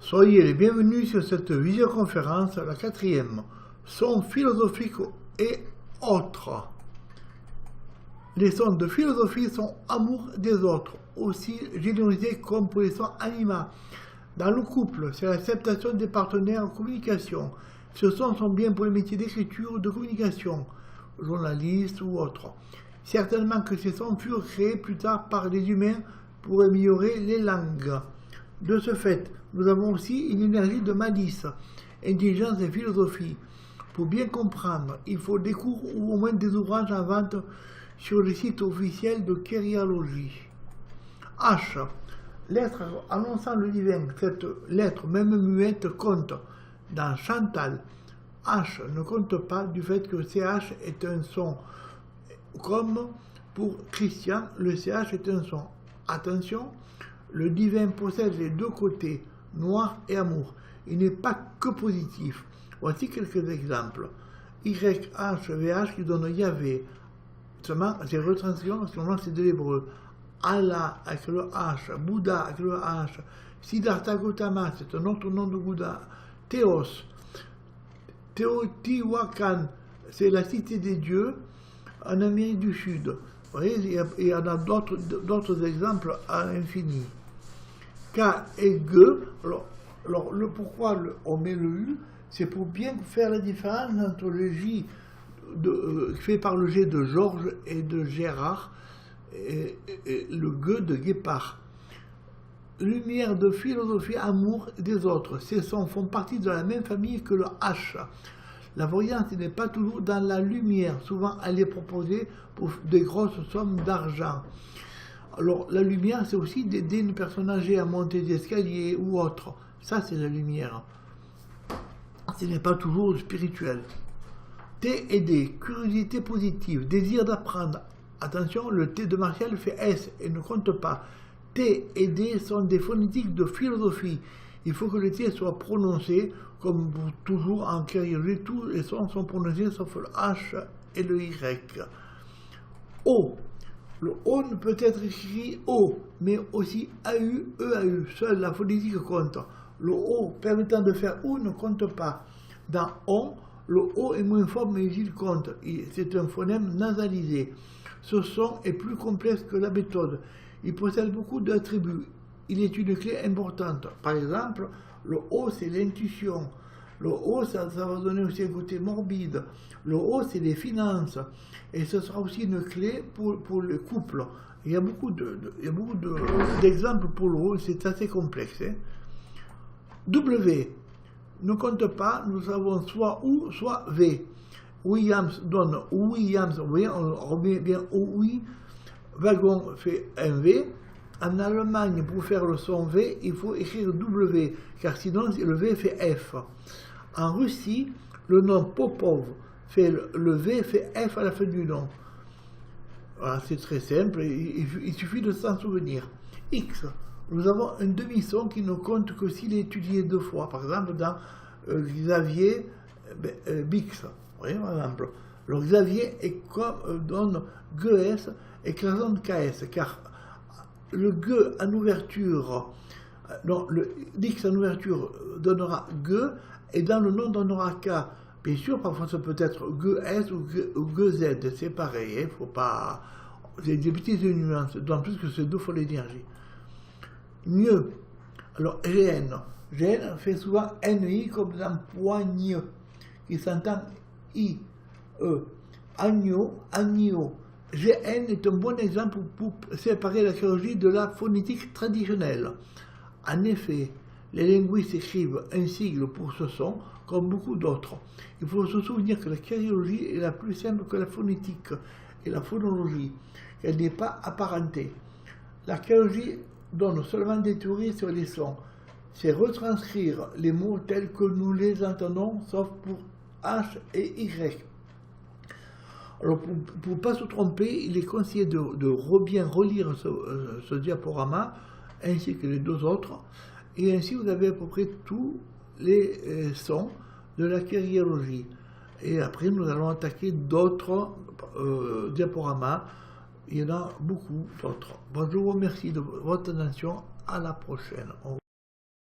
Soyez les bienvenus sur cette visioconférence, la 4e, sons philosophiques et autres. Les sons de philosophie sont amour des autres, aussi générosité comme pour les sons animaux. Dans le couple, c'est l'acceptation des partenaires en communication. Ces sons sont bien pour les métiers d'écriture ou de communication, journalistes ou autres. Certainement que ces sons furent créés plus tard par les humains pour améliorer les langues. De ce fait, nous avons aussi une énergie de malice, intelligence et philosophie. Pour bien comprendre, il faut des cours ou au moins des ouvrages en vente sur le site officiel de Kériologie. H. Lettre annonçant le divin. Cette lettre, même muette, compte. Dans Chantal, H ne compte pas du fait que CH est un son. Comme pour Christian, le CH est un son. Attention, le divin possède les deux côtés, noir et amour. Il n'est pas que positif. Voici quelques exemples. YHVH qui donne Yahvé. Seulement, ces retranscriptions, seulement c'est de l'hébreu. Allah avec le H, Bouddha avec le H, Siddhartha Gautama, c'est un autre nom de Bouddha. Théos, Teotihuacan, c'est la cité des dieux en Amérique du Sud. Vous voyez, il y en a d'autres exemples à l'infini. K et G, alors pourquoi on met le U, c'est pour bien faire la différence entre le J fait par le G de Georges et de Gérard et le G de Guépard. Lumière de philosophie, amour des autres. Ces sons font partie de la même famille que le H. La voyance n'est pas toujours dans la lumière. Souvent, elle est proposée pour des grosses sommes d'argent. Alors, la lumière, c'est aussi d'aider une personne âgée à monter des escaliers ou autre. Ça, c'est la lumière. Ce n'est pas toujours spirituel. T et D, curiosité positive, désir d'apprendre. Attention, le T de Martial fait S et ne compte pas. T et D sont des phonétiques de philosophie. Il faut que le T soit prononcé, comme toujours en kériologie, tous les sons sont prononcés sauf le H et le Y. O. Le O ne peut être écrit O, mais aussi AU, EAU. Seule la phonétique compte. Le O permettant de faire OU ne compte pas. Dans ON, le O est moins fort, mais il compte. C'est un phonème nasalisé. Ce son est plus complexe que la méthode. Il possède beaucoup d'attributs. Il est une clé importante. Par exemple, le O, c'est l'intuition. Le O, ça va donner aussi un côté morbide. Le O, c'est les finances. Et ce sera aussi une clé pour le couple. Il y a beaucoup d'exemples pour le O, c'est assez complexe. Hein. W ne compte pas, nous avons soit OU, soit V. Williams donne Williams, vous voyez, on remet bien OUI. Wagon fait un V. En Allemagne, pour faire le son V, il faut écrire W, car sinon le V fait F. En Russie, le nom Popov fait le V fait F à la fin du nom. Voilà, c'est très simple, il suffit de s'en souvenir. X, nous avons un demi-son qui ne compte que s'il est étudié deux fois, par exemple dans Xavier Bix. Vous voyez, par exemple. Le Xavier est comme donne GS et Clason KS, car le G en ouverture, non, le X en ouverture donnera G, et dans le nom donnera K. Bien sûr, parfois ça peut être GS ou GZ, c'est pareil, il ne faut pas. C'est des petites nuances, d'autant plus que c'est deux fois l'énergie. Mieux, alors GN. GN fait souvent NI comme dans poigneux, qui s'entend I, E. Agneau, agneau. GN est un bon exemple pour séparer la chirurgie de la phonétique traditionnelle. En effet, les linguistes écrivent un sigle pour ce son, comme beaucoup d'autres. Il faut se souvenir que la kériologie est la plus simple que la phonétique et la phonologie. Elle n'est pas apparentée. La kériologie donne seulement des théories sur les sons. C'est retranscrire les mots tels que nous les entendons, sauf pour H et Y. Alors, pour ne pas se tromper, il est conseillé de bien relire ce diaporama, ainsi que les deux autres, et ainsi vous avez à peu près tous les sons de la kériologie. Et après, nous allons attaquer d'autres diaporamas. Il y en a beaucoup d'autres. Bon, je vous remercie de votre attention. À la prochaine.